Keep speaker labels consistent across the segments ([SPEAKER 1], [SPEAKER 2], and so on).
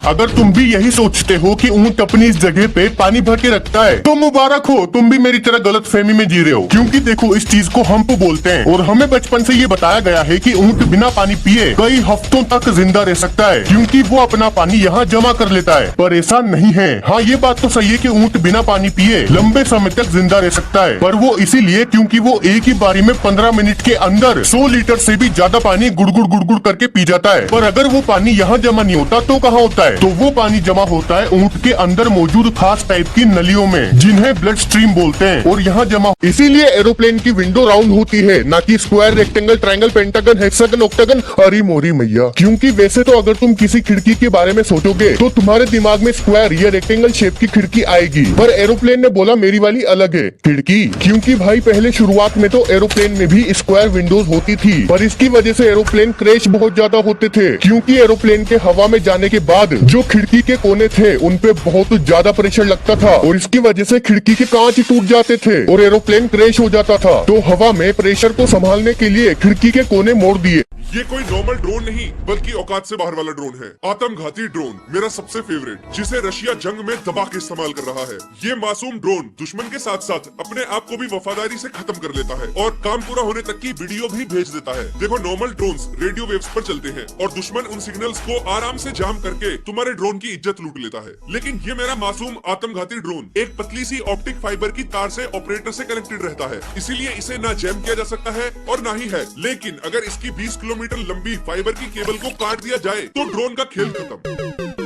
[SPEAKER 1] अगर तुम भी यही सोचते हो कि ऊँट अपनी इस जगह पे पानी भर के रखता है तो मुबारक हो, तुम भी मेरी तरह गलत फहमी में जी रहे हो। क्योंकि देखो, इस चीज को हम्प बोलते हैं और हमें बचपन से ये बताया गया है कि ऊँट बिना पानी पिए कई हफ्तों तक जिंदा रह सकता है, क्योंकि वो अपना पानी यहाँ जमा कर लेता है। पर ऐसा नहीं है। हाँ, ये बात तो सही है कि ऊँट बिना पानी पिए लंबे समय तक जिंदा रह सकता है, पर वो इसीलिए क्योंकि वो एक ही बारी में 15 मिनट के अंदर 100 लीटर से भी ज्यादा पानी गुड़गुड़ गुड़गुड़ करके पी जाता है। पर अगर वो पानी यहाँ जमा नहीं होता तो कहाँ होता है? तो वो पानी जमा होता है ऊँट के अंदर मौजूद खास टाइप की नलियों में, जिन्हें ब्लड स्ट्रीम बोलते हैं, और यहाँ जमा। इसीलिए एरोप्लेन की विंडो राउंड होती है, ना कि square, rectangle, triangle, pentagon, hexagon, octagon. अरे मोरी मैया, क्योंकि वैसे तो अगर तुम किसी खिड़की के बारे में सोचोगे तो तुम्हारे दिमाग में स्क्वायर या रेक्टेंगल शेप की खिड़की आएगी, पर एरोप्लेन ने बोला मेरी वाली अलग है खिड़की। क्योंकि भाई पहले शुरुआत में तो एरोप्लेन में भी स्क्वायर विंडोज होती थी, पर इसकी वजह से एरोप्लेन क्रैश बहुत ज्यादा होते थे, क्योंकि एरोप्लेन के हवा में जाने के बाद जो खिड़की के कोने थे उन पे बहुत ज्यादा प्रेशर लगता था, और इसकी वजह से खिड़की के कांच टूट जाते थे और एरोप्लेन क्रैश हो जाता था। तो हवा में प्रेशर को संभालने के लिए खिड़की के कोने मोड़ दिए।
[SPEAKER 2] ये कोई नॉर्मल ड्रोन नहीं बल्कि औकात से बाहर वाला ड्रोन है। आत्मघाती ड्रोन, मेरा सबसे फेवरेट, जिसे रशिया जंग में दबा के इस्तेमाल कर रहा है। ये मासूम ड्रोन दुश्मन के साथ साथ अपने आप को भी वफादारी से खत्म कर लेता है और काम पूरा होने तक की वीडियो भी भेज देता है। देखो, नॉर्मल ड्रोन्स रेडियो वेव्स पर चलते हैं और दुश्मन उन सिग्नल्स को आराम से जाम करके तुम्हारे ड्रोन की इज्जत लूट लेता है, लेकिन ये मेरा मासूम आत्मघाती ड्रोन एक पतली सी ऑप्टिक फाइबर की तार से ऑपरेटर से कनेक्टेड रहता है, इसीलिए इसे ना जैम किया जा सकता है और ना ही है। लेकिन अगर इसकी 20 किलोमीटर लंबी फाइबर की केबल को काट दिया जाए तो ड्रोन का खेल खत्म।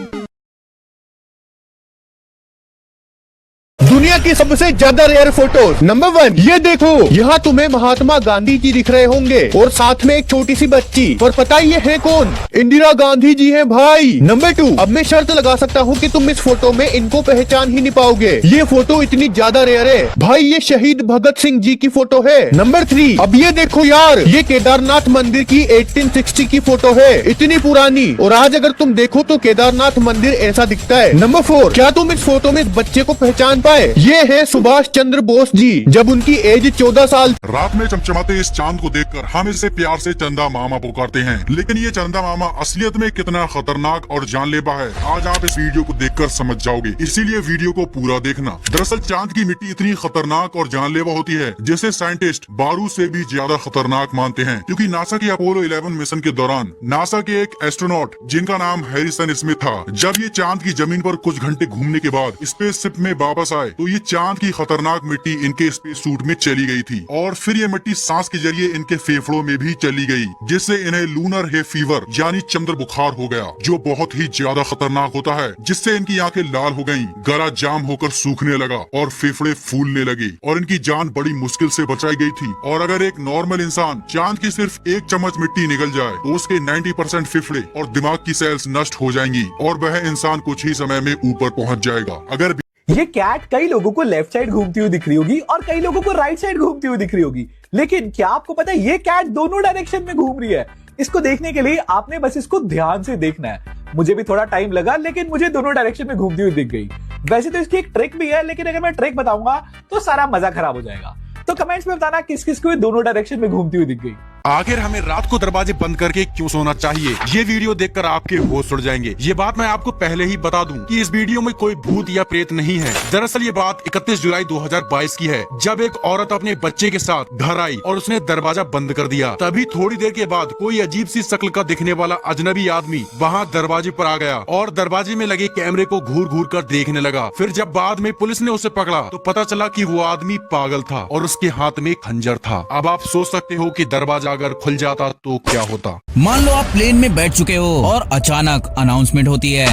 [SPEAKER 3] दुनिया की सबसे ज्यादा रेयर फोटोज। नंबर 1, ये देखो, यहाँ तुम्हें महात्मा गांधी जी दिख रहे होंगे और साथ में एक छोटी सी बच्ची, पर पता ये है कौन? इंदिरा गांधी जी हैं भाई। नंबर 2, अब मैं शर्त लगा सकता हूँ कि तुम इस फोटो में इनको पहचान ही नहीं पाओगे, ये फोटो इतनी ज्यादा रेयर है भाई, ये शहीद भगत सिंह जी की फोटो है। नंबर 3, अब ये देखो यार, ये केदारनाथ मंदिर की 1860 की फोटो है, इतनी पुरानी, और आज अगर तुम देखो तो केदारनाथ मंदिर ऐसा दिखता है। नंबर 4, क्या तुम इस फोटो में इस बच्चे को पहचान पाए? ये है सुभाष चंद्र बोस जी, जब उनकी एज 14 साल।
[SPEAKER 2] रात में चमचमाते इस चांद को देखकर हम इसे प्यार से चंदा मामा पुकारते हैं, लेकिन ये चंदा मामा असलियत में कितना खतरनाक और जानलेवा है, आज आप इस वीडियो को देखकर समझ जाओगे, इसीलिए वीडियो को पूरा देखना। दरअसल चांद की मिट्टी इतनी खतरनाक और जानलेवा होती है जिसे साइंटिस्ट बारूद से भी ज्यादा खतरनाक मानते हैं, क्योंकि नासा के अपोलो 11 मिशन के दौरान नासा के एक एस्ट्रोनॉट जिनका नाम हैरिसन स्मिथ था, जब ये चांद की जमीन पर कुछ घंटे घूमने के बाद स्पेसशिप में वापस आए तो ये चांद की खतरनाक मिट्टी इनके स्पेस सूट में चली गई थी, और फिर ये मिट्टी सांस के जरिए इनके फेफड़ों में भी चली गई, जिससे इन्हें लूनर हे फीवर यानी चंद्र बुखार हो गया, जो बहुत ही ज्यादा खतरनाक होता है, जिससे इनकी आंखें लाल हो गईं, गला जाम होकर सूखने लगा और फेफड़े फूलने लगे और इनकी जान बड़ी मुश्किल से बचाई गई थी। और अगर एक नॉर्मल इंसान चांद की सिर्फ एक चम्मच मिट्टी निकल जाए तो उसके 90% फेफड़े और दिमाग की सेल्स नष्ट हो जाएंगी और वह इंसान कुछ ही समय में ऊपर पहुंच जाएगा। अगर
[SPEAKER 4] ये कैट कई लोगों को लेफ्ट साइड घूमती हुई दिख रही होगी और कई लोगों को राइट साइड घूमती हुई दिख रही होगी, लेकिन क्या आपको पता है ये कैट दोनों डायरेक्शन में घूम रही है? इसको देखने के लिए आपने बस इसको ध्यान से देखना है। मुझे भी थोड़ा टाइम लगा, लेकिन मुझे दोनों डायरेक्शन में घूमती हुई दिख गई। वैसे तो इसकी एक ट्रिक भी है, लेकिन अगर मैं ट्रिक बताऊंगा तो सारा मजा खराब हो जाएगा। तो कमेंट्स में बताना किस किस को दोनों डायरेक्शन में घूमती हुई दिख गई।
[SPEAKER 5] आखिर हमें रात को दरवाजे बंद करके क्यों सोना चाहिए, ये वीडियो देखकर आपके होश उड़ जाएंगे। ये बात मैं आपको पहले ही बता दूं कि इस वीडियो में कोई भूत या प्रेत नहीं है। दरअसल ये बात 31 जुलाई 2022 की है, जब एक औरत अपने बच्चे के साथ घर आई और उसने दरवाजा बंद कर दिया। तभी थोड़ी देर के बाद कोई अजीब सी शक्ल का दिखने वाला अजनबी आदमी वहाँ दरवाजे पर आ गया और दरवाजे में लगे कैमरे को घूर घूर कर देखने लगा। फिर जब बाद में पुलिस ने उसे पकड़ा तो पता चला कि वो आदमी पागल था और उसके हाथ में खंजर था। अब आप सोच सकते हो कि दरवाजा अगर खुल जाता तो क्या होता।
[SPEAKER 6] मान लो आप प्लेन में बैठ चुके हो और अचानक अनाउंसमेंट होती है,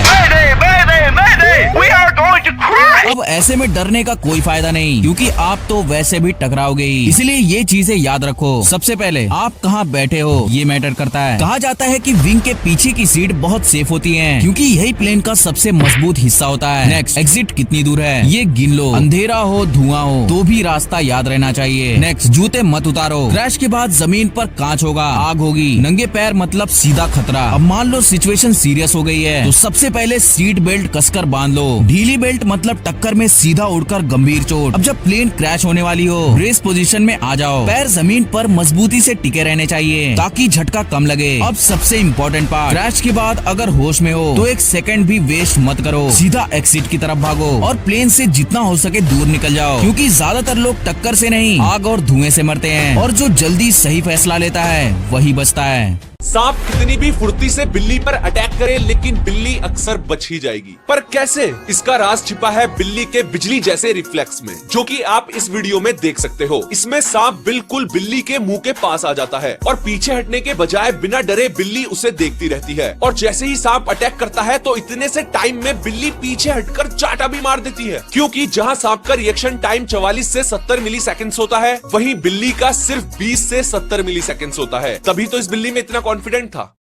[SPEAKER 6] अब ऐसे में डरने का कोई फायदा नहीं, क्योंकि आप तो वैसे भी टकराओगे ही। इसलिए ये चीजें याद रखो। सबसे पहले आप कहाँ बैठे हो ये मैटर करता है। कहा जाता है कि विंग के पीछे की सीट बहुत सेफ होती है, क्योंकि यही प्लेन का सबसे मजबूत हिस्सा होता है। नेक्स्ट, एग्जिट कितनी दूर है ये गिन लो। अंधेरा हो, धुआं हो तो भी रास्ता याद रहना चाहिए। नेक्स्ट, जूते मत उतारो। क्रैश के बाद जमीन पर कांच होगा, आग होगी, नंगे पैर मतलब सीधा खतरा। अब मान लो सिचुएशन सीरियस हो गई है तो सबसे पहले सीट बेल्ट कसकर बांध बांध लो। ढीली बेल्ट मतलब टक्कर में सीधा उड़कर गंभीर चोट। अब जब प्लेन क्रैश होने वाली हो, रेस पोजीशन में आ जाओ। पैर जमीन पर मजबूती से टिके रहने चाहिए ताकि झटका कम लगे। अब सबसे इम्पोर्टेंट पार्ट, क्रैश के बाद अगर होश में हो तो एक सेकंड भी वेस्ट मत करो, सीधा एग्जिट की तरफ भागो और प्लेन से जितना हो सके दूर निकल जाओ, क्योंकि ज्यादातर लोग टक्कर से नहीं आग और धुएं से मरते हैं और जो जल्दी सही फैसला लेता है वही बचता है।
[SPEAKER 7] सांप कितनी भी फुर्ती से बिल्ली पर अटैक करे लेकिन बिल्ली अक्सर बच ही जाएगी। पर कैसे? इसका राज छिपा है बिल्ली के बिजली जैसे रिफ्लेक्स में, जो कि आप इस वीडियो में देख सकते हो। इसमें सांप बिल्कुल बिल्ली के मुंह के पास आ जाता है और पीछे हटने के बजाय बिना डरे बिल्ली उसे देखती रहती है। और जैसे ही सांप अटैक करता है तो इतने से टाइम में बिल्ली पीछे हटकर चाटा भी मार देती है, क्योंकि जहां सांप का रिएक्शन टाइम 44 से 70 मिली सेकेंड्स होता है, वहीं बिल्ली का सिर्फ 20 से 70 मिली सेकेंड्स होता है। तभी तो इस बिल्ली में इतना कॉन्फिडेंट था।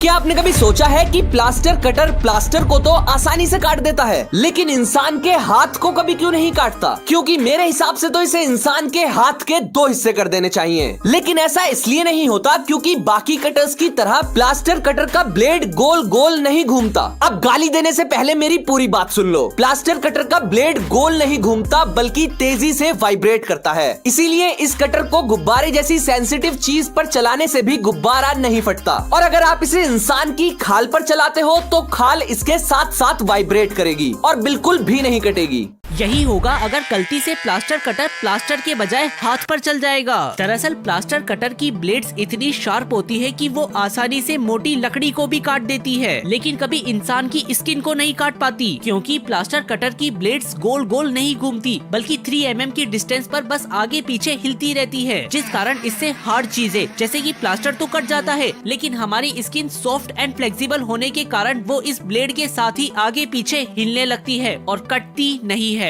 [SPEAKER 8] क्या आपने कभी सोचा है कि प्लास्टर कटर प्लास्टर को तो आसानी से काट देता है, लेकिन इंसान के हाथ को कभी क्यों नहीं काटता? क्योंकि मेरे हिसाब से तो इसे इंसान के हाथ के 2 हिस्से कर देने चाहिए। लेकिन ऐसा इसलिए नहीं होता क्योंकि बाकी कटर्स की तरह प्लास्टर कटर का ब्लेड गोल गोल नहीं घूमता। अब गाली देने से पहले मेरी पूरी बात सुन लो। प्लास्टर कटर का ब्लेड गोल नहीं घूमता बल्कि तेजी से वाइब्रेट करता है। इसीलिए इस कटर को गुब्बारे जैसी सेंसिटिव चीज पर चलाने से भी गुब्बारा नहीं फटता। और अगर आप इसे इंसान की खाल पर चलाते हो तो खाल इसके साथ साथ वाइब्रेट करेगी और बिल्कुल भी नहीं कटेगी।
[SPEAKER 9] यही होगा अगर गलती से प्लास्टर कटर प्लास्टर के बजाय हाथ पर चल जाएगा। दरअसल प्लास्टर कटर की ब्लेड्स इतनी शार्प होती है कि वो आसानी से मोटी लकड़ी को भी काट देती है, लेकिन कभी इंसान की स्किन को नहीं काट पाती, क्योंकि प्लास्टर कटर की ब्लेड्स गोल गोल नहीं घूमती बल्कि 3 mm की डिस्टेंस पर बस आगे पीछे हिलती रहती है, जिस कारण इससे हार्ड चीजें जैसे कि प्लास्टर तो कट जाता है, लेकिन हमारी स्किन सॉफ्ट एंड फ्लेक्सिबल होने के कारण वो इस ब्लेड के साथ ही आगे पीछे हिलने लगती है और कटती नहीं है।